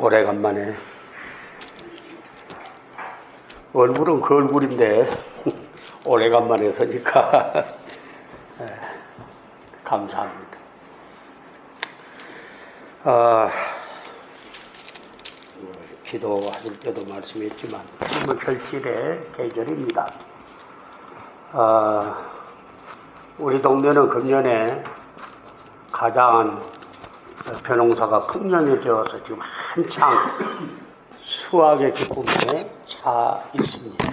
오래간만에 얼굴은 그 얼굴인데 오래간만에 서니까 감사합니다. 기도하실 때도 말씀했지만 정말 결실의 계절입니다. 우리 동네는 금년에 가장 벼농사가 풍년해져서 지금 한창 수확의 기쁨에 차 있습니다.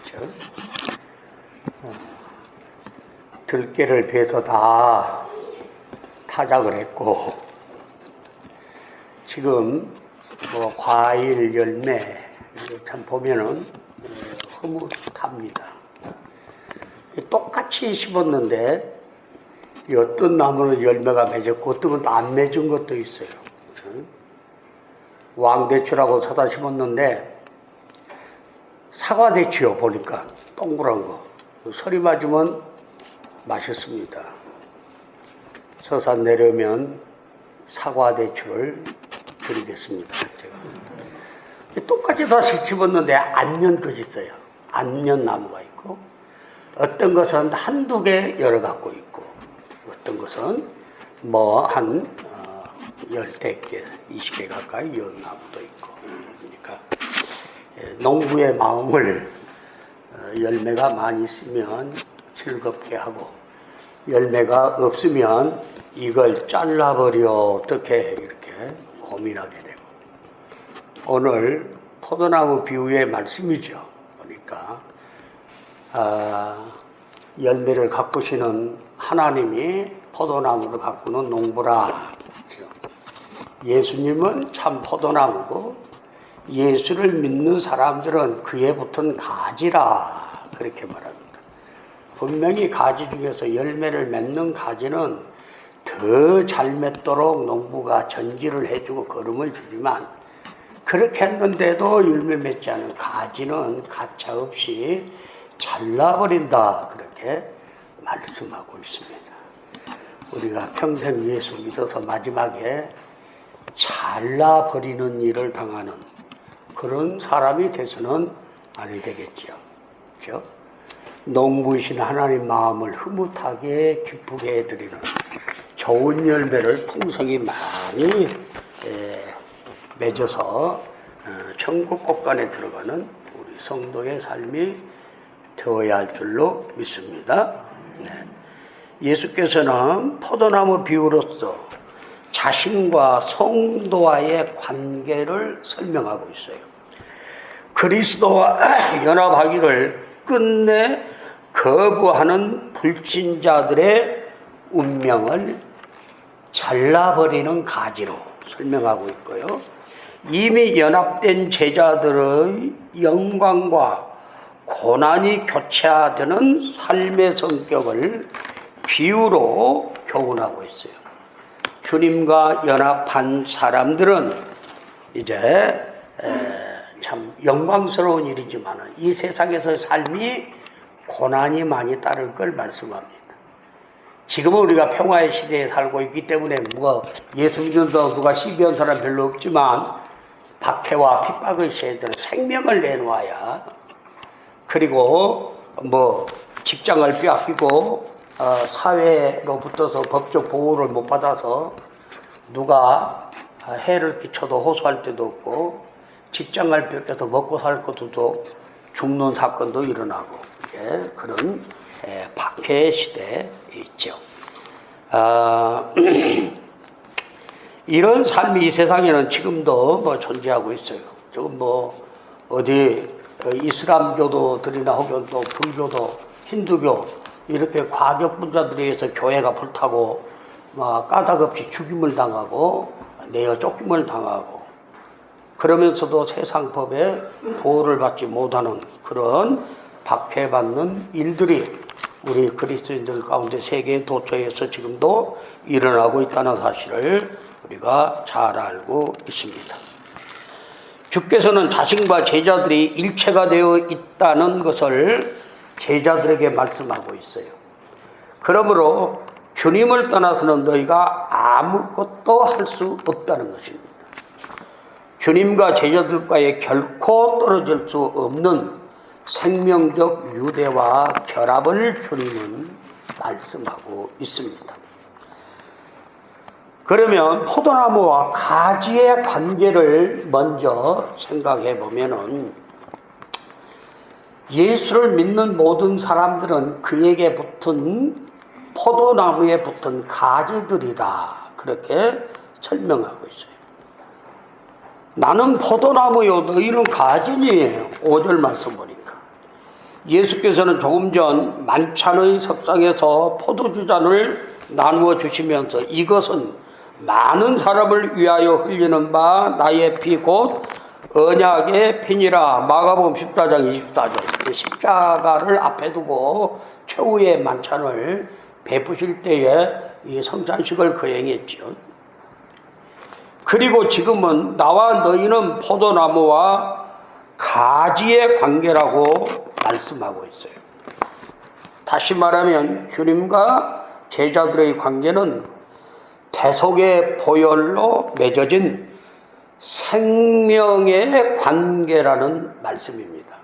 그렇죠? 들깨를 베서 다 타작을 했고 지금 뭐 과일, 열매 참 보면은 흐뭇합니다. 똑같이 심었는데 어떤 나무는 열매가 맺었고 어떤 건 안 맺은 것도 있어요. 왕대추라고 사다 심었는데 사과대추요. 보니까 동그란 거 설이 맞으면 맛있습니다. 서산 내려면 사과대추를 드리겠습니다. 제가. 똑같이 다 심었는데 안년 것이 있어요. 안년 나무가 있고 어떤 것은 한두 개 여러 갖고 있고 어떤 것은 뭐 한 10개, 20개 가까이 연 나무도 있고 그러니까 농부의 마음을 열매가 많이 있으면 즐겁게 하고 열매가 없으면 이걸 잘라버려 어떻게 이렇게 고민하게 되고 오늘 포도나무 비유의 말씀이죠. 보니까 열매를 가꾸시는 하나님이 포도나무를 가꾸는 농부라. 그렇죠? 예수님은 참 포도나무고 예수를 믿는 사람들은 그에 붙은 가지라 그렇게 말합니다. 분명히 가지 중에서 열매를 맺는 가지는 더 잘 맺도록 농부가 전지를 해주고 거름을 주지만 그렇게 했는데도 열매 맺지 않은 가지는 가차없이 잘라버린다 그렇게 말씀하고 있습니다. 우리가 평생 예수 믿어서 마지막에 잘라버리는 일을 당하는 그런 사람이 돼서는 아니 되겠죠. 그렇죠? 농부이신 하나님 마음을 흐뭇하게 기쁘게 해드리는 좋은 열매를 풍성히 많이 맺어서 천국 곳간에 들어가는 우리 성도의 삶이 되어야 할 줄로 믿습니다. 예수께서는 포도나무 비유로서 자신과 성도와의 관계를 설명하고 있어요. 그리스도와 연합하기를 끝내 거부하는 불신자들의 운명을 잘라버리는 가지로 설명하고 있고요. 이미 연합된 제자들의 영광과 고난이 교차되는 삶의 성격을 비유로 교훈하고 있어요. 주님과 연합한 사람들은 이제 참 영광스러운 일이지만 이 세상에서 삶이 고난이 많이 따를 걸 말씀합니다. 지금은 우리가 평화의 시대에 살고 있기 때문에 예수 믿는다고 누가 시비한 사람 별로 없지만 박해와 핍박의 시대는 생명을 내놓아야 그리고 직장을 빼앗기고 사회로부터서 법적 보호를 못 받아서 누가 해를 끼쳐도 호소할 때도 없고 직장을 뺏겨서 먹고 살 것도 죽는 사건도 일어나고 그런 박해의 시대에 있죠. 이런 삶이 이 세상에는 지금도 존재하고 있어요. 지금 어디 이슬람교도들이나 혹은 또 불교도 힌두교 이렇게 과격분자들에 의해서 교회가 불타고 까닭없이 죽임을 당하고 내어 쫓김을 당하고 그러면서도 세상 법에 보호를 받지 못하는 그런 박해받는 일들이 우리 그리스도인들 가운데 세계 도처에서 지금도 일어나고 있다는 사실을 우리가 잘 알고 있습니다. 주께서는 자신과 제자들이 일체가 되어 있다는 것을 제자들에게 말씀하고 있어요. 그러므로 주님을 떠나서는 너희가 아무것도 할 수 없다는 것입니다. 주님과 제자들과의 결코 떨어질 수 없는 생명적 유대와 결합을 주님은 말씀하고 있습니다. 그러면 포도나무와 가지의 관계를 먼저 생각해 보면은 예수를 믿는 모든 사람들은 그에게 붙은 포도나무에 붙은 가지들이다. 그렇게 설명하고 있어요. 나는 포도나무요, 너희는 가지니. 5절 말씀 보니까 예수께서는 조금 전 만찬의 석상에서 포도주잔을 나누어 주시면서 이것은 많은 사람을 위하여 흘리는 바 나의 피 곧 언약의 피니라. 마가복음 14장 24절. 십자가를 앞에 두고 최후의 만찬을 베푸실 때에 이 성찬식을 거행했죠. 그리고 지금은 나와 너희는 포도나무와 가지의 관계라고 말씀하고 있어요. 다시 말하면 주님과 제자들의 관계는 대속의 보혈로 맺어진 생명의 관계라는 말씀입니다.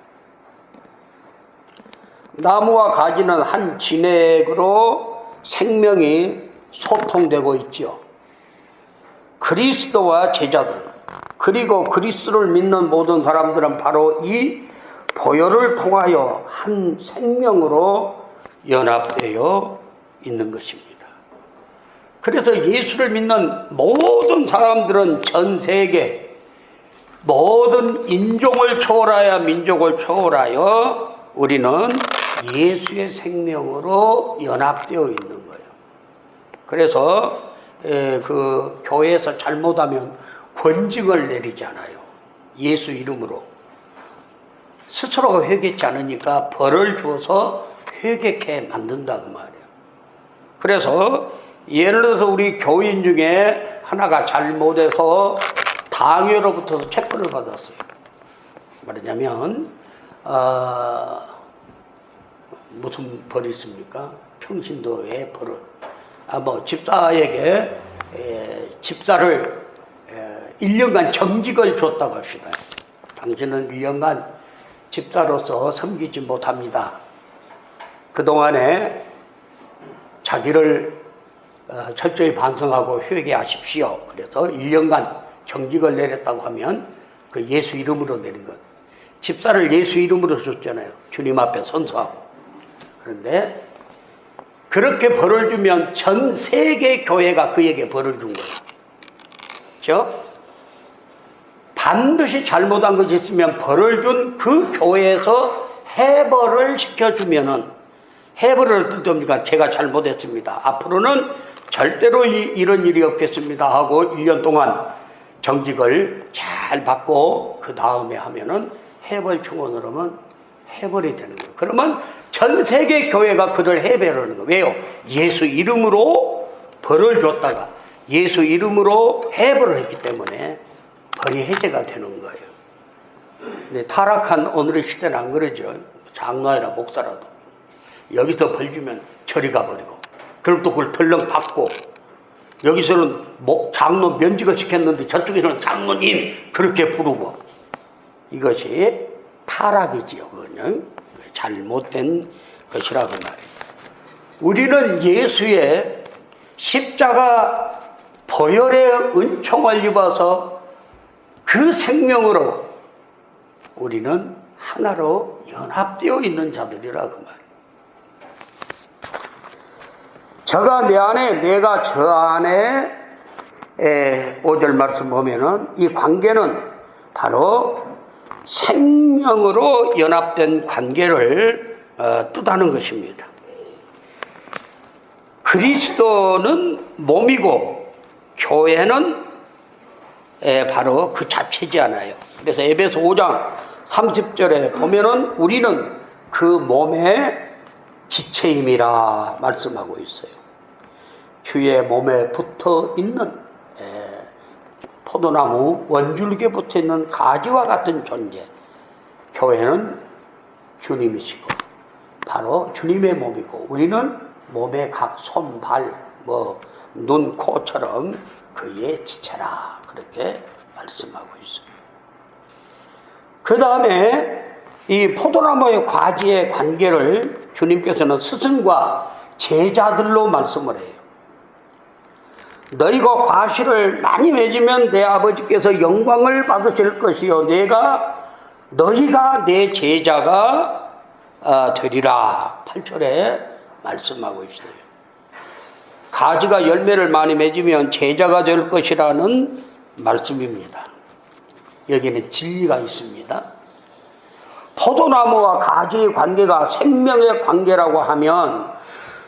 나무와 가지는 한 진액으로 생명이 소통되고 있죠. 그리스도와 제자들, 그리고 그리스도를 믿는 모든 사람들은 바로 이 보혈을 통하여 한 생명으로 연합되어 있는 것입니다. 그래서 예수를 믿는 모든 사람들은 전 세계 모든 인종을 초월하여 민족을 초월하여 우리는 예수의 생명으로 연합되어 있는 거예요. 그래서 그 교회에서 잘못하면 권징을 내리잖아요. 예수 이름으로. 스스로가 회개치 않으니까 벌을 주어서 회개케 만든다 그 말이에요. 그래서 예를 들어서 우리 교인 중에 하나가 잘못해서 당회로부터 채권을 받았어요. 말하자면 무슨 벌이 있습니까? 평신도의 벌을. 집사에게 집사를 1년간 정직을 줬다고 합시다. 당신은 1년간 집사로서 섬기지 못합니다. 그동안에 자기를 철저히 반성하고 회개하십시오. 그래서 1년간 정직을 내렸다고 하면 그 예수 이름으로 내린 것. 집사를 예수 이름으로 줬잖아요. 주님 앞에 선서하고. 그런데 그렇게 벌을 주면 전 세계 교회가 그에게 벌을 준 거예요. 그렇죠? 반드시 잘못한 것이 있으면 벌을 준 그 교회에서 해벌을 시켜주면은, 해벌을 뜻합니까? 제가 잘못했습니다. 앞으로는 절대로 이런 일이 없겠습니다 하고 1년 동안 정직을 잘 받고 그 다음에 하면은 해벌 청원을 하면 해벌이 되는 거예요. 그러면 전 세계 교회가 그를 해별하는 거예요. 왜요? 예수 이름으로 벌을 줬다가 예수 이름으로 해벌을 했기 때문에 벌이 해제가 되는 거예요. 근데 타락한 오늘의 시대는 안 그러죠. 장로나 목사라도 여기서 벌 주면 저리 가버리고, 그럼 또 그걸 덜렁 받고, 여기서는 장로 면직을 시켰는데 저쪽에서는 장로님 그렇게 부르고, 이것이 타락이지요. 그냥 잘못된 것이라고 말이에요. 우리는 예수의 십자가 보혈의 은총을 입어서 그 생명으로 우리는 하나로 연합되어 있는 자들이라고 말이에요. 저가 내 안에 내가 저 안에 5절 말씀 보면은 이 관계는 바로 생명으로 연합된 관계를 뜻하는 것입니다. 그리스도는 몸이고 교회는 바로 그 자체지 않아요. 그래서 에베소 5장 30절에 보면은 우리는 그 몸의 지체임이라 말씀하고 있어요. 주의 몸에 붙어 있는 포도나무 원줄기에 붙어 있는 가지와 같은 존재, 교회는 주님이시고 바로 주님의 몸이고 우리는 몸의 각 손, 발, 눈, 코처럼 그의 지체라 그렇게 말씀하고 있어요. 그 다음에 이 포도나무의 과지의 관계를 주님께서는 스승과 제자들로 말씀을 해요. 너희가 과실을 많이 맺으면 내 아버지께서 영광을 받으실 것이요 너희가 내 제자가 되리라. 8절에 말씀하고 있어요. 가지가 열매를 많이 맺으면 제자가 될 것이라는 말씀입니다. 여기는 진리가 있습니다. 포도나무와 가지의 관계가 생명의 관계라고 하면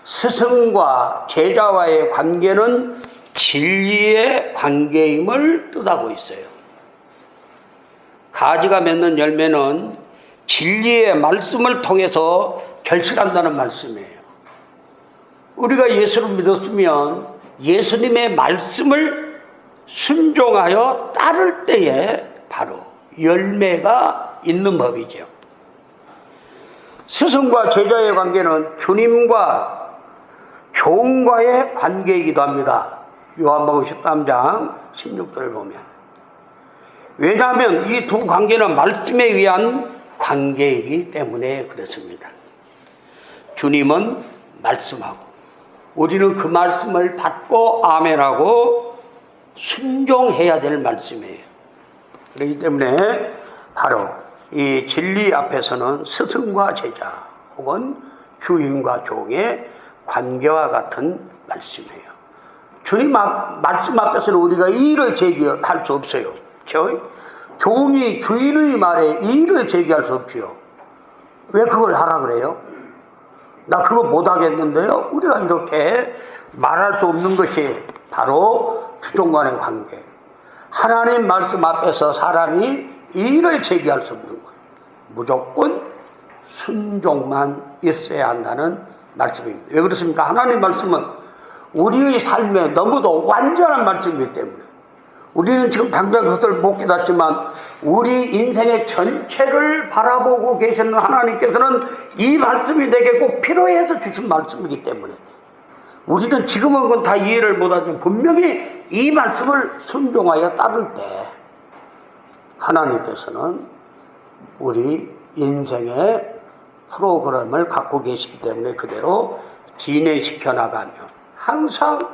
스승과 제자와의 관계는 진리의 관계임을 뜻하고 있어요. 가지가 맺는 열매는 진리의 말씀을 통해서 결실한다는 말씀이에요. 우리가 예수를 믿었으면 예수님의 말씀을 순종하여 따를 때에 바로 열매가 있는 법이죠. 스승과 제자의 관계는 주님과 종과의 관계이기도 합니다. 요한복음 13장 16절을 보면. 왜냐하면 이 두 관계는 말씀에 의한 관계이기 때문에 그렇습니다. 주님은 말씀하고 우리는 그 말씀을 받고 아멘하고 순종해야 될 말씀이에요. 그렇기 때문에 바로 이 진리 앞에서는 스승과 제자 혹은 주인과 종의 관계와 같은 말씀이에요. 주님 말씀 앞에서는 우리가 이의를 제기할 수 없어요. 그렇죠? 종이 주인의 말에 이의를 제기할 수 없지요. 왜 그걸 하라 그래요? 나 그거 못하겠는데요. 우리가 이렇게 말할 수 없는 것이 바로 주종 간의 관계. 하나님 말씀 앞에서 사람이 이의를 제기할 수 없는 거예요. 무조건 순종만 있어야 한다는 말씀입니다. 왜 그렇습니까? 하나님 말씀은 우리의 삶에 너무도 완전한 말씀이기 때문에 우리는 지금 당장 그것을 못 깨닫지만 우리 인생의 전체를 바라보고 계시는 하나님께서는 이 말씀이 내게 꼭 필요해서 주신 말씀이기 때문에 우리는 지금은 그건 다 이해를 못하지만 분명히 이 말씀을 순종하여 따를 때 하나님께서는 우리 인생의 프로그램을 갖고 계시기 때문에 그대로 진행시켜 나가며 항상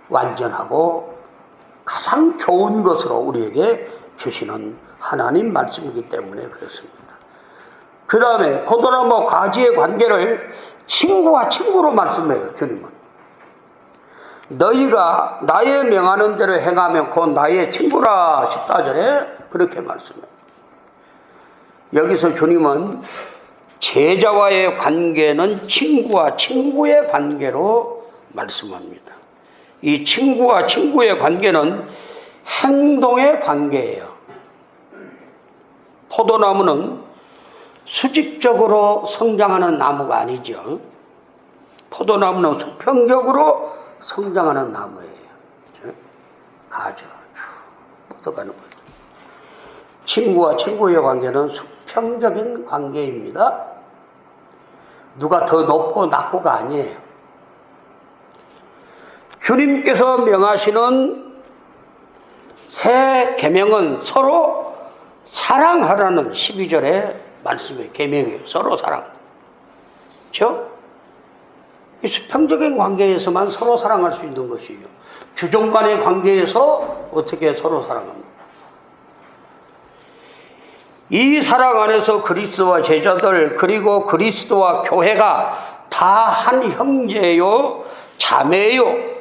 완전하고 가장 좋은 것으로 우리에게 주시는 하나님 말씀이기 때문에 그렇습니다. 그 다음에 포도나무 가지의 관계를 친구와 친구로 말씀해요. 주님은 너희가 나의 명하는 대로 행하면 곧 나의 친구라. 14절에 그렇게 말씀해요. 여기서 주님은 제자와의 관계는 친구와 친구의 관계로 말씀합니다. 이 친구와 친구의 관계는 행동의 관계예요. 포도나무는 수직적으로 성장하는 나무가 아니죠. 포도나무는 수평적으로 성장하는 나무예요. 가지가 쭉 뻗어가는 거죠. 친구와 친구의 관계는 수평적인 관계입니다. 누가 더 높고 낮고가 아니에요. 주님께서 명하시는 새 계명은 서로 사랑하라는 12절의 말씀의 계명이에요. 서로 사랑. 그렇죠? 이 수평적인 관계에서만 서로 사랑할 수 있는 것이에요. 주종 간의 관계에서 어떻게 서로 사랑합니까? 이 사랑 안에서 그리스도와 제자들 그리고 그리스도와 교회가 다 한 형제요 자매요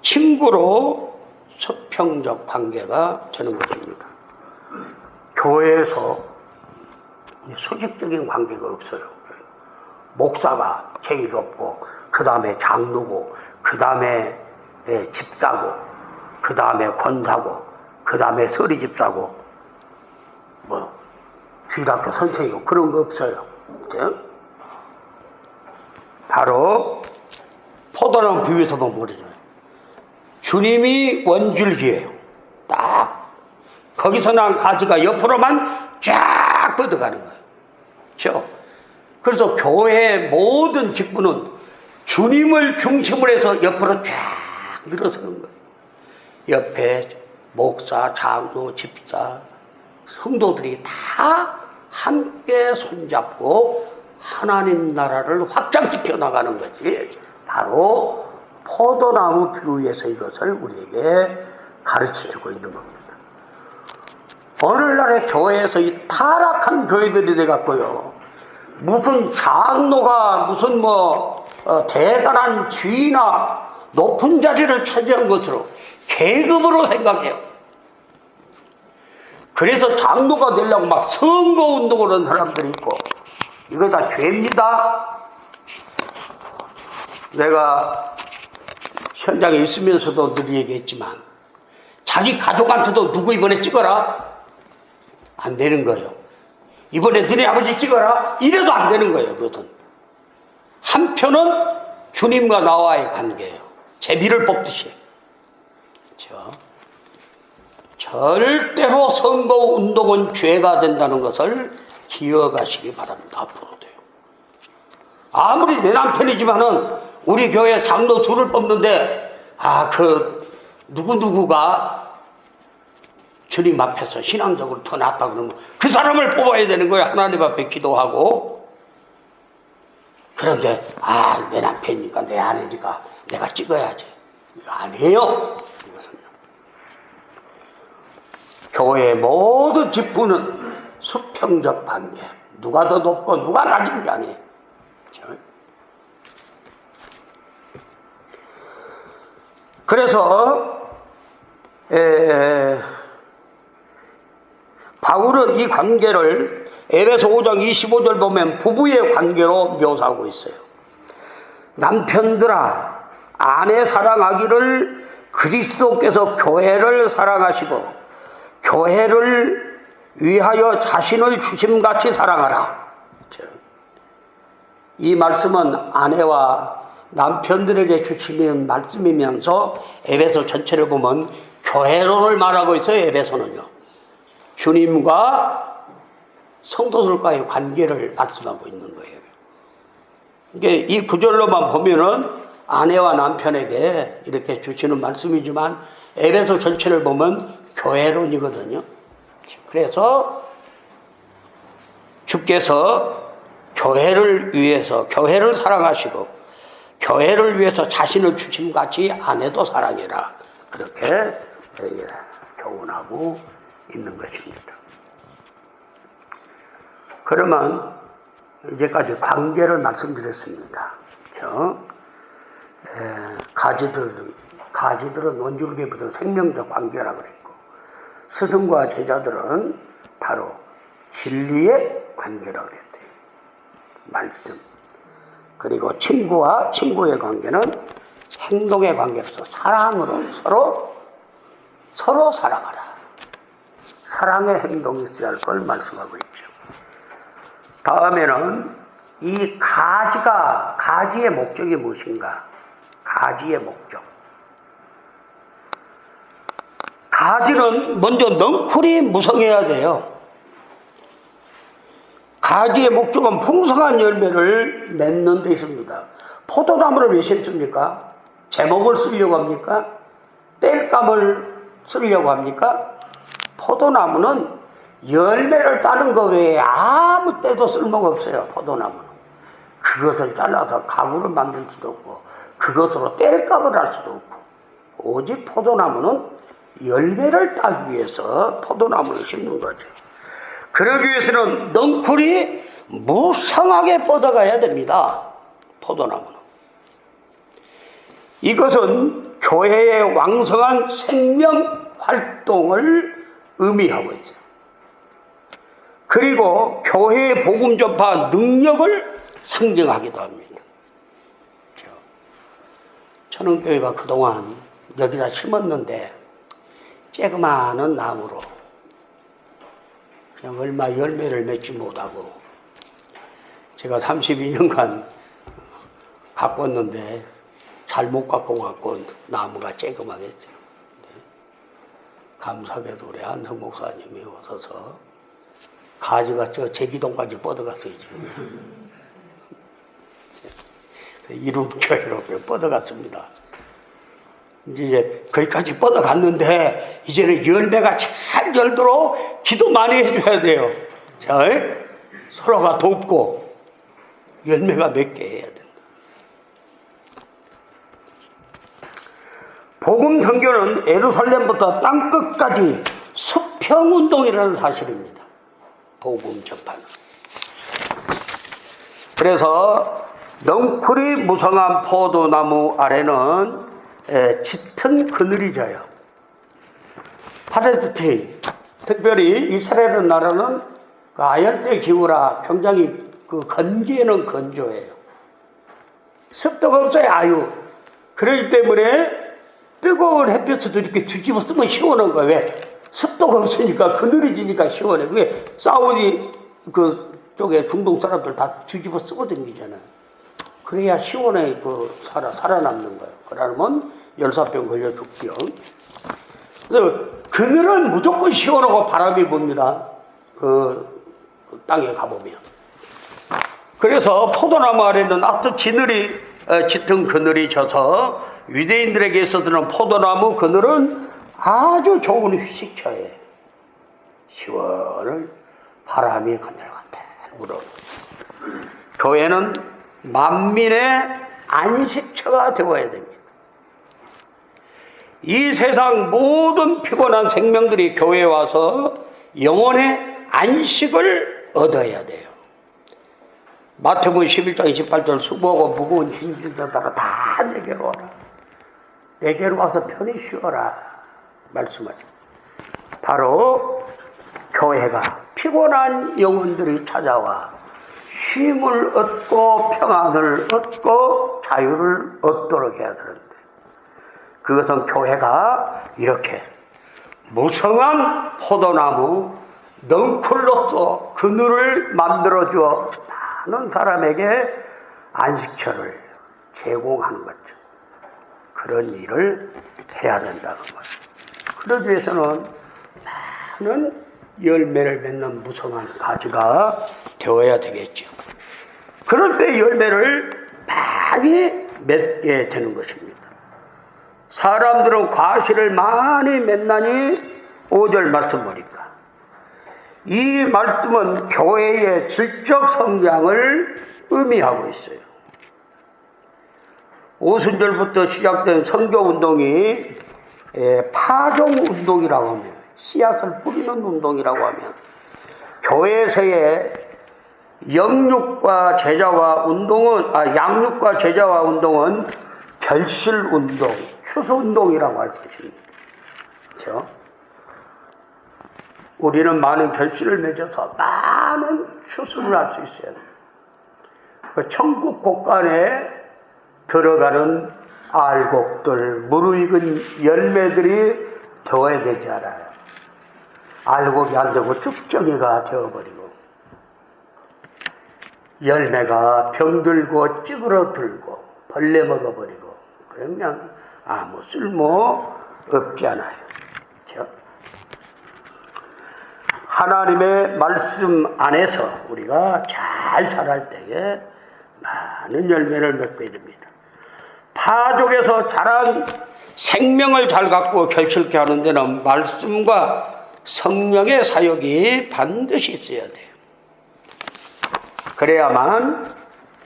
친구로 수평적 관계가 되는 것입니다. 교회에서 수직적인 관계가 없어요. 목사가 제일 높고 그 다음에 장로고 그 다음에 집사고 그 다음에 권사고 그 다음에 서리 집사고 주일학교 선생이고 그런 거 없어요. 그렇죠? 바로 포도나무 비유에서 보면 그러죠. 주님이 원줄기예요. 딱 거기서 난 가지가 옆으로만 쫙 뻗어가는 거예요. 그렇죠? 그래서 교회의 모든 직분은 주님을 중심으로 해서 옆으로 쫙 늘어서는 거예요. 옆에 목사, 장로, 집사, 성도들이 다 함께 손잡고 하나님 나라를 확장시켜 나가는 것이 바로 포도나무 비유에서 이것을 우리에게 가르쳐주고 있는 겁니다. 오늘날의 교회에서 이 타락한 교회들이 돼갖고요, 무슨 장로가 무슨 대단한 지위나 높은 자리를 차지한 것으로 계급으로 생각해요. 그래서 장로가 되려고 막 선거운동을 하는 사람들이 있고, 이거 다 죄입니다. 내가 현장에 있으면서도 늘 얘기했지만, 자기 가족한테도 누구 이번에 찍어라? 안 되는 거예요. 이번에 너네 아버지 찍어라? 이래도 안 되는 거예요. 그것은. 한편은 주님과 나와의 관계예요. 제비를 뽑듯이. 그렇죠? 절대로 선거운동은 죄가 된다는 것을 기억하시기 바랍니다. 앞으로도요. 아무리 내 남편이지만은 우리 교회 장로 둘을 뽑는데 누구누구가 주님 앞에서 신앙적으로 더 낫다 그러면 그 사람을 뽑아야 되는 거예요. 하나님 앞에 기도하고. 그런데 내 남편이니까 내 아내니까 내가 찍어야지. 이거 아니에요. 이것은요. 교회의 모든 직분은 수평적 관계. 누가 더 높고 누가 낮은 게 아니에요. 그렇죠? 그래서 바울은 이 관계를 에베소 5장 25절 보면 부부의 관계로 묘사하고 있어요. 남편들아, 아내 사랑하기를 그리스도께서 교회를 사랑하시고 교회를 위하여 자신을 주심같이 사랑하라. 이 말씀은 아내와 남편들에게 주시는 말씀이면서 에베소 전체를 보면 교회론을 말하고 있어요. 에베소는요. 주님과 성도들과의 관계를 말씀하고 있는 거예요. 이게 이 구절로만 보면은 아내와 남편에게 이렇게 주시는 말씀이지만 에베소 전체를 보면 교회론이거든요. 그래서 주께서 교회를 위해서 교회를 사랑하시고 교회를 위해서 자신을 주심같이 아내도 사랑해라. 그렇게 교훈하고 있는 것입니다. 그러면 이제까지 관계를 말씀드렸습니다. 가지들은 논줄기에 붙은 생명적 관계라고 그랬고, 스승과 제자들은 바로 진리의 관계라고 그랬어요. 말씀. 그리고 친구와 친구의 관계는 행동의 관계로서 사랑으로 서로 사랑하라. 사랑의 행동이 있어야 할 걸 말씀하고 있죠. 다음에는 이 가지의 목적이 무엇인가? 가지의 목적. 가지는 먼저 넝쿨이 무성해야 돼요. 가지의 목적은 풍성한 열매를 맺는 데 있습니다. 포도나무를 왜 심습니까? 제목을 쓰려고 합니까? 땔감을 쓰려고 합니까? 포도나무는 열매를 따는 것 외에 아무 때도 쓸모가 없어요. 포도나무는. 그것을 잘라서 가구를 만들 수도 없고 그것으로 땔감을 할 수도 없고, 오직 포도나무는 열매를 따기 위해서 포도나무를 심는 거죠. 그러기 위해서는 넝쿨이 무성하게 뻗어가야 됩니다. 포도나무는. 이것은 교회의 왕성한 생명 활동을 의미하고 있어요. 그리고 교회의 복음 전파 능력을 상징하기도 합니다. 천흥교회가 그동안 여기다 심었는데 쬐그마한 나무로 그냥 얼마 열매를 맺지 못하고, 제가 32년간 가꿨는데 잘못 갖고 나무가 쬐그맣게 했어요. 감사하게도 우리 한성 목사님이 오셔서 가지가 저 제기동까지 뻗어갔어요. 이룸교회로 뻗어갔습니다. 이제 거기까지 뻗어갔는데 이제는 열매가 잘 열도록 기도 많이 해줘야 돼요. 자, 서로가 돕고 열매가 맺게 해야 된다. 복음 선교는 예루살렘부터 땅끝까지 수평운동이라는 사실입니다. 복음 전파는. 그래서 넝쿨이 무성한 포도나무 아래는 짙은 그늘이 져요. 팔레스타인, 특별히 이스라엘 나라는 그 아열대 기후라 굉장히 그 건기에는 건조해요. 습도가 없어요, 아유. 그렇기 때문에 뜨거운 햇볕에도 이렇게 뒤집어 쓰면 시원한 거예요. 왜? 습도가 없으니까 그늘이 지니까 시원해. 그게 사우디 그 쪽에 중동 사람들 다 뒤집어 쓰고 다니잖아요. 그래야 시원해 살아남는 거예요. 그러면 열사병 걸려 죽지요. 그래서 그늘은 무조건 시원하고 바람이 붑니다. 그 땅에 가보면. 그래서 포도나무 아래는 아주 짙은 그늘이 져서 유대인들에게 있어서는 포도나무 그늘은 아주 좋은 휴식처예요. 시원한 바람이 간들간들 불어. 교회는 만민의 안식처가 되어야 됩니다. 이 세상 모든 피곤한 생명들이 교회에 와서 영혼의 안식을 얻어야 돼요. 마태복음 11장 28절 수고하고 무거운 짐진 자들아 다 내게로 와라. 내게로 와서 편히 쉬어라 말씀하십니다. 바로 교회가 피곤한 영혼들이 찾아와 쉼을 얻고 평안을 얻고 자유를 얻도록 해야 되는데 그것은 교회가 이렇게 무성한 포도나무 넝쿨로서 그늘을 만들어주어 많은 사람에게 안식처를 제공하는 거죠. 그런 일을 해야 된다는 거예요. 그러기 위해서는 많은 열매를 맺는 무성한 가지가 되어야 되겠죠. 그럴 때 열매를 많이 맺게 되는 것입니다. 사람들은 과실을 많이 맺나니 5절 말씀 보니까 이 말씀은 교회의 질적 성장을 의미하고 있어요. 오순절부터 시작된 선교운동이 파종운동이라고 하면 씨앗을 뿌리는 운동이라고 하면 교회에서의 양육과 제자와 운동은 결실운동, 추수운동이라고 할 것입니다. 그렇죠? 우리는 많은 결실을 맺어서 많은 추수를 할 수 있어야 돼요. 천국 곳간에 들어가는 알곡들, 무르익은 열매들이 되어야 되지 않아요. 알곡이 안 되고 쭉정이가 되어버리고 열매가 병들고 찌그러들고 벌레 먹어버리고 그러면 아무 쓸모 없지 않아요. 그렇죠? 하나님의 말씀 안에서 우리가 잘 자랄 때에 많은 열매를 맺게 됩니다. 파족에서 자란 생명을 잘 갖고 결실케 하는 데는 말씀과 성령의 사역이 반드시 있어야 돼요. 그래야만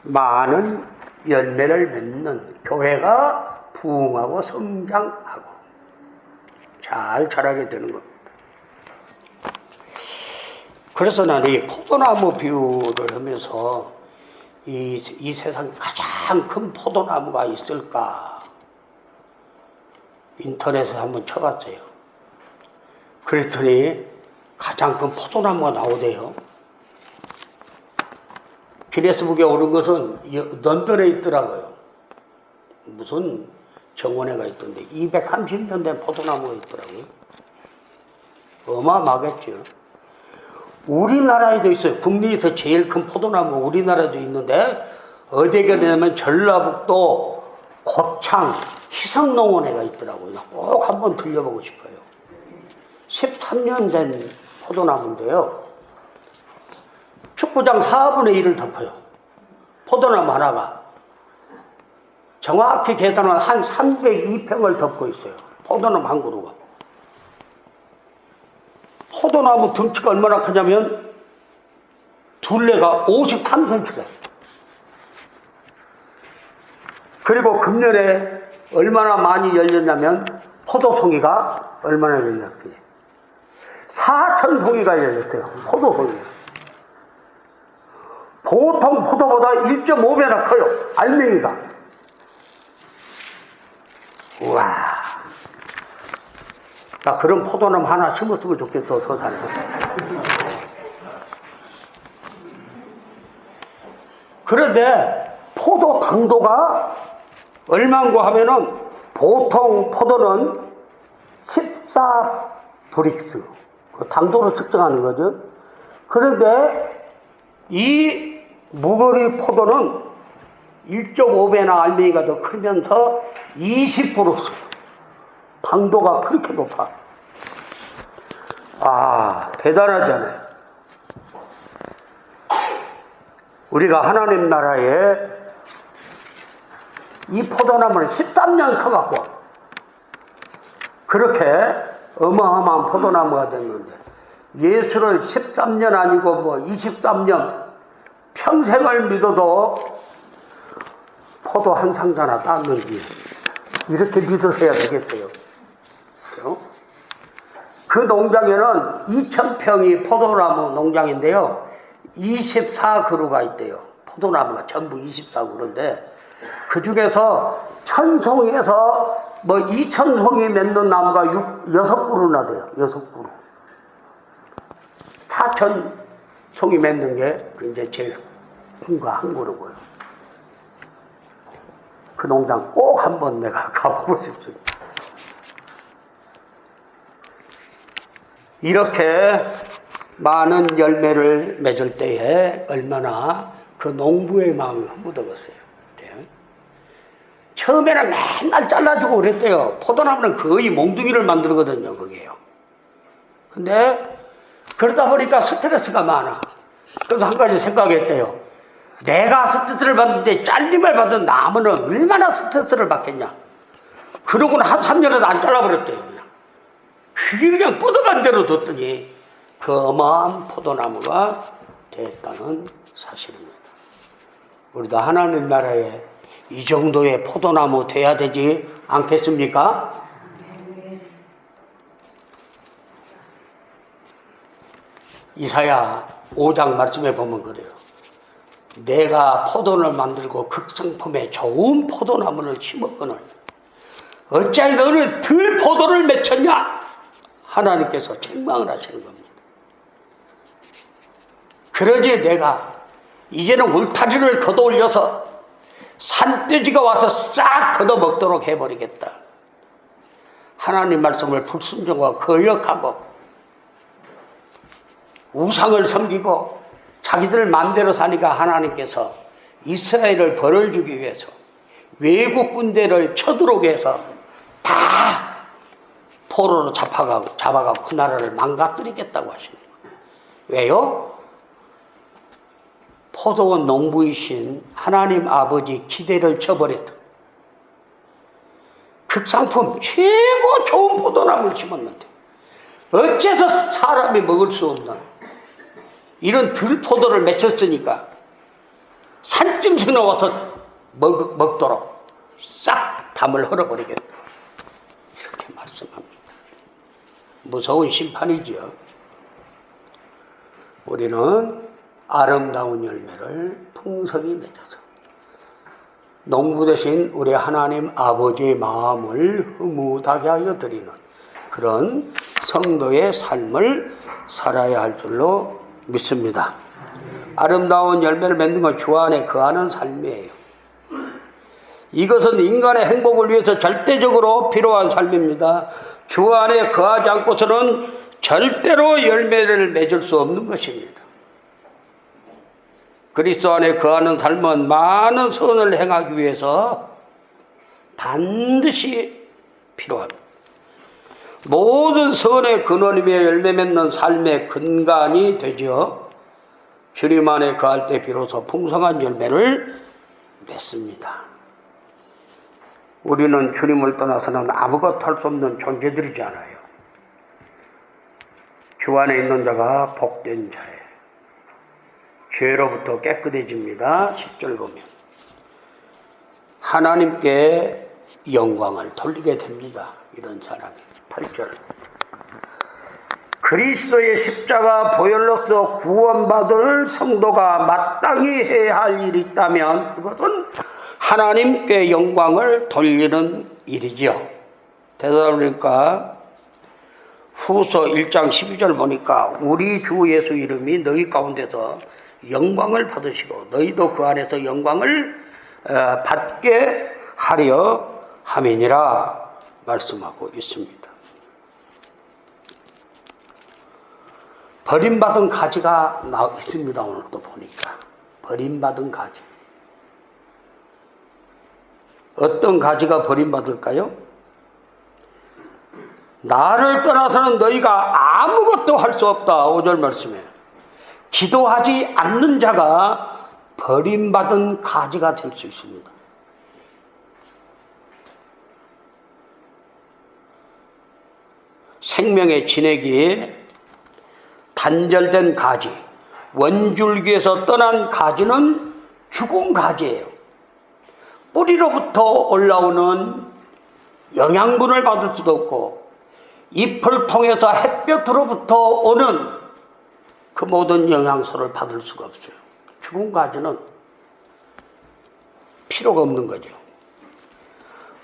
많은 열매를 맺는 교회가 부흥하고 성장하고 잘 자라게 되는 겁니다. 그래서 나는 이 포도나무 비유를 하면서 이 세상에 가장 큰 포도나무가 있을까? 인터넷에 한번 쳐봤어요. 그랬더니 가장 큰 포도나무가 나오대요. 기네스북에 오른 것은 런던에 있더라고요. 무슨 정원회가 있던데 230년 된 포도나무가 있더라고요. 어마어마하겠죠. 우리나라에도 있어요. 국내에서 제일 큰 포도나무 우리나라에도 있는데 어디에 가냐면 전라북도 고창 희성농원회가 있더라고요. 꼭 한번 들려보고 싶어요. 13년 된 포도나무인데요. 축구장 4분의 1을 덮어요. 포도나무 하나가. 정확히 계산하면 한 302평을 덮고 있어요. 포도나무 한 그루가. 포도나무 덩치가 얼마나 크냐면 둘레가 53cm가 있어요. 그리고 금년에 얼마나 많이 열렸냐면 포도송이가 얼마나 열렸어요. 4,000송이가 열렸어요. 포도송이. 보통 포도보다 1.5배나 커요. 알맹이가. 우와. 나 그런 포도나무 하나 심었으면 좋겠어, 서산에. 그런데 포도 당도가 얼마인고 하면은 보통 포도는 14브릭스. 그 당도로 측정하는 거죠. 그런데 이 무거리 포도는 1.5배나 알맹이가 더 크면서 20브릭스. 당도가 그렇게 높아. 아, 대단하잖아요. 우리가 하나님 나라에 이 포도나무를 13년 커갖고 그렇게 어마어마한 포도나무가 됐는데 예수를 13년 아니고 뭐 23년 평생을 믿어도 포도 한 상자나 땄는지 이렇게 믿으셔야 되겠어요. 그 농장에는 2,000평이 포도나무 농장인데요. 24그루가 있대요. 포도나무가 전부 24그루인데 그 중에서 1,000송이에서 뭐 2,000송이 맺는 나무가 6그루나 돼요. 6그루. 4,000송이 맺는 게 이제 제일 큰 거 한 그루고요. 그 농장 꼭 한번 내가 가보고 싶습니다. 이렇게 많은 열매를 맺을 때에 얼마나 그 농부의 마음이 흐뭇었어요. 처음에는 맨날 잘라주고 그랬대요. 포도나무는 거의 몽둥이를 만들거든요, 그게요. 근데 그러다 보니까 스트레스가 많아. 그래서 한 가지 생각했대요. 내가 스트레스를 받는데 잘림을 받은 나무는 얼마나 스트레스를 받겠냐. 그러고는 한 3년에도 안 잘라버렸대요, 그냥. 그게 그냥 뻗어간 대로 뒀더니 그 어마어마한 포도나무가 됐다는 사실입니다. 우리도 하나님 나라에 이 정도의 포도나무 돼야 되지 않겠습니까? 이사야 5장 말씀에 보면 그래요. 내가 포도를 만들고 극성품의 좋은 포도나무를 심었거늘 어찌하여 너는 들 포도를 맺혔냐? 하나님께서 책망을 하시는 겁니다. 그러지 내가 이제는 울타리를 걷어올려서 산돼지가 와서 싹 걷어먹도록 해버리겠다. 하나님 말씀을 불순종하고 거역하고 우상을 섬기고 자기들 마음대로 사니까 하나님께서 이스라엘을 벌을 주기 위해서 외국 군대를 쳐들어오게 해서 다 포로로 잡아가고 그 나라를 망가뜨리겠다고 하시는 거예요. 왜요? 포도원 농부이신 하나님 아버지 기대를 저버렸다. 극상품 최고 좋은 포도나무를 심었는데 어째서 사람이 먹을 수 없는 이런 들포도를 맺혔으니까 산짐승 나와서 먹도록 싹 담을 헐어버리겠다. 이렇게 말씀합니다. 무서운 심판이지요. 우리는 아름다운 열매를 풍성히 맺어서 농부 되신 우리 하나님 아버지의 마음을 흐뭇하게 하여 드리는 그런 성도의 삶을 살아야 할 줄로 믿습니다. 아름다운 열매를 맺는 건 주 안에 거하는 삶이에요. 이것은 인간의 행복을 위해서 절대적으로 필요한 삶입니다. 주 안에 거하지 않고서는 절대로 열매를 맺을 수 없는 것입니다. 그리스도 안에 거하는 삶은 많은 선을 행하기 위해서 반드시 필요합니다. 모든 선의 근원이며 열매 맺는 삶의 근간이 되죠. 주님 안에 거할 때 비로소 풍성한 열매를 맺습니다. 우리는 주님을 떠나서는 아무것도 할 수 없는 존재들이잖아요. 주 안에 있는 자가 복된 자예요. 죄로부터 깨끗해집니다. 10절 보면 하나님께 영광을 돌리게 됩니다. 이런 사람이. 8절 그리스도의 십자가 보혈로서 구원받을 성도가 마땅히 해야 할 일이 있다면 그것은 하나님께 영광을 돌리는 일이지요. 데살로니가 후서 1장 12절 보니까 우리 주 예수 이름이 너희 가운데서 영광을 받으시고 너희도 그 안에서 영광을 받게 하려 함이니라 말씀하고 있습니다. 버림받은 가지가 있습니다. 오늘도 보니까 버림받은 가지. 어떤 가지가 버림받을까요? 나를 떠나서는 너희가 아무것도 할 수 없다. 5절 말씀에 기도하지 않는 자가 버림받은 가지가 될 수 있습니다. 생명의 진액이 단절된 가지, 원줄기에서 떠난 가지는 죽은 가지예요. 뿌리로부터 올라오는 영양분을 받을 수도 없고 잎을 통해서 햇볕으로부터 오는 그 모든 영양소를 받을 수가 없어요. 죽은 가지는 필요가 없는 거죠.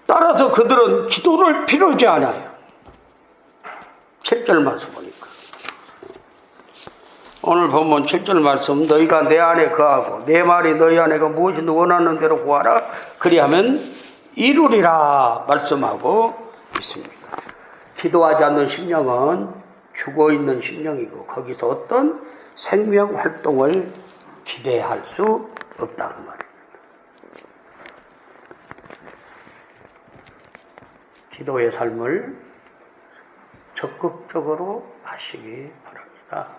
따라서 그들은 기도를 필요하지 않아요. 7절 말씀 보니까 오늘 본문 7절 말씀 너희가 내 안에 거하고 내 말이 너희 안에 무엇이 원하는 대로 구하라 그리하면 이루리라 말씀하고 있습니다. 기도하지 않는 심령은 죽어있는 심령이고 거기서 어떤 생명 활동을 기대할 수 없다는 말입니다. 기도의 삶을 적극적으로 하시기 바랍니다.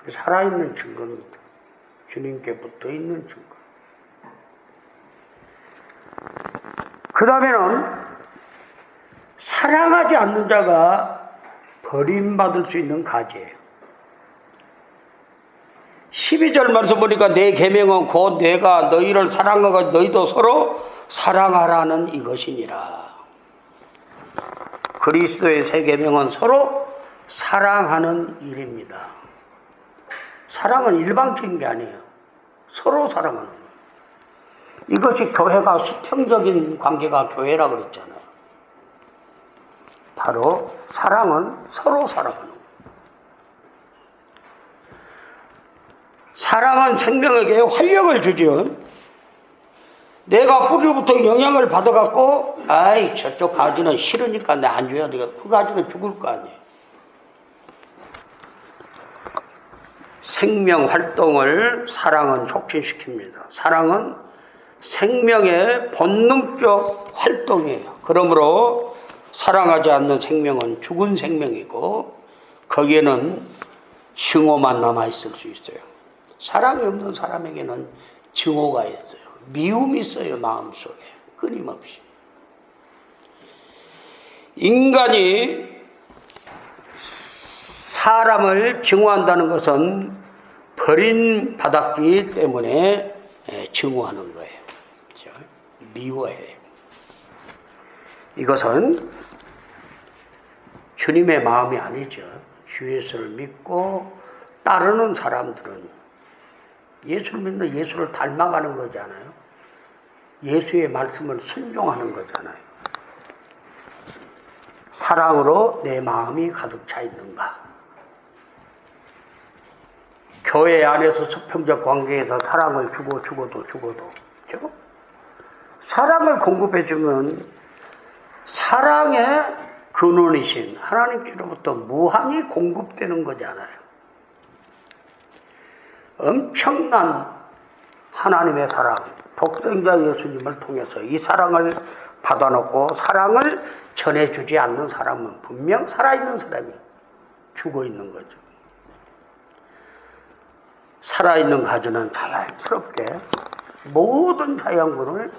살아있는 증거입니다. 주님께 붙어있는 증거. 그 다음에는 사랑하지 않는 자가 버림받을 수 있는 가지예요. 12절 말씀 보니까 내 계명은 곧 내가 너희를 사랑하고 너희도 서로 사랑하라는 이것이니라. 그리스도의 새 계명은 서로 사랑하는 일입니다. 사랑은 일방적인 게 아니에요. 서로 사랑하는 거예요. 이것이 교회가 수평적인 관계가 교회라 그랬잖아요. 바로 사랑은 서로 사랑하는 거예요. 사랑은 생명에게 활력을 주죠. 내가 뿌리부터 영향을 받아갖고 아이 저쪽 가지는 싫으니까 내 안 줘야 되겠다. 그 가지는 죽을 거 아니에요. 생명 활동을 사랑은 촉진시킵니다. 사랑은 생명의 본능적 활동이에요. 그러므로 사랑하지 않는 생명은 죽은 생명이고 거기에는 증오만 남아있을 수 있어요. 사랑이 없는 사람에게는 증오가 있어요. 미움이 있어요. 마음속에 끊임없이. 인간이 사람을 증오한다는 것은 버림받았기 때문에 증오하는 거예요. 그렇죠? 미워해요. 이것은 주님의 마음이 아니죠. 주 예수를 믿고 따르는 사람들은 예수를 믿는 예수를 닮아가는 거잖아요. 예수의 말씀을 순종하는 거잖아요. 사랑으로 내 마음이 가득 차 있는가? 교회 안에서 수평적 관계에서 사랑을 주고도 그렇죠? 사랑을 공급해주면 사랑의 근원이신 하나님께로부터 무한히 공급되는 거잖아요. 엄청난 하나님의 사랑, 독생자 예수님을 통해서 이 사랑을 받아놓고 사랑을 전해주지 않는 사람은 분명 살아있는 사람이 죽어있는 거죠. 살아있는 가지는 자연스럽게 모든 자양분을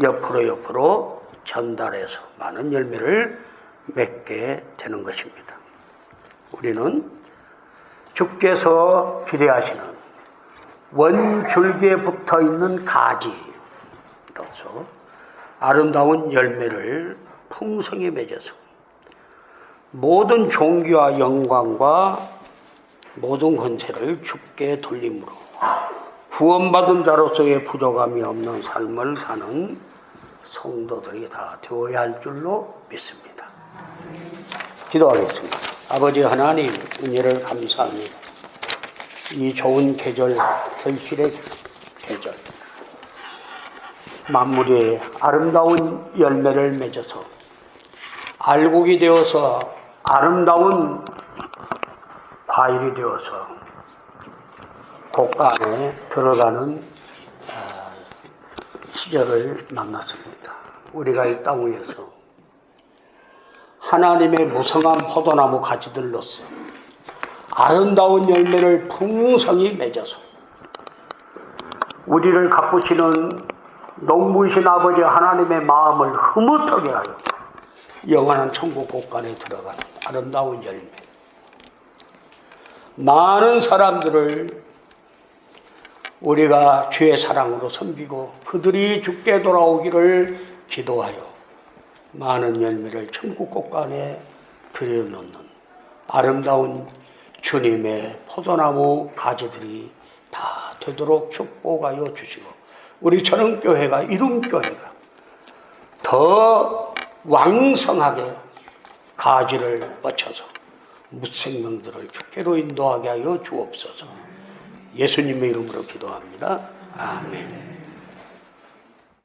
옆으로 전달해서 많은 열매를 맺게 되는 것입니다. 우리는 주께서 기대하시는 원줄기에 붙어있는 가지로서 아름다운 열매를 풍성히 맺어서 모든 존귀와 영광과 모든 권세를 주께 돌림으로 구원받은 자로서의 부족함이 없는 삶을 사는 성도들이 다 되어야 할 줄로 믿습니다. 기도하겠습니다. 아버지 하나님, 은혜를 감사합니다. 이 좋은 계절, 결실의 계절, 만물이 아름다운 열매를 맺어서 알곡이 되어서 아름다운 과일이 되어서 곡간 안에 들어가는 시절을 만났습니다. 우리가 이 땅 위에서 하나님의 무성한 포도나무 가지들로서 아름다운 열매를 풍성히 맺어서 우리를 갚으시는 농부이신 아버지 하나님의 마음을 흐뭇하게 하여 영원한 천국 곳간에 들어가는 아름다운 열매, 많은 사람들을 우리가 주의 사랑으로 섬기고 그들이 주께 돌아오기를 기도하여 많은 열매를 천국 곳간에 들여놓는 아름다운 주님의 포도나무 가지들이 다 되도록 축복하여 주시고 우리 전원교회가 이룸교회가 더 왕성하게 가지를 뻗쳐서 무생명들을 주께로 인도하게 하여 주옵소서. 예수님의 이름으로 기도합니다. 아멘.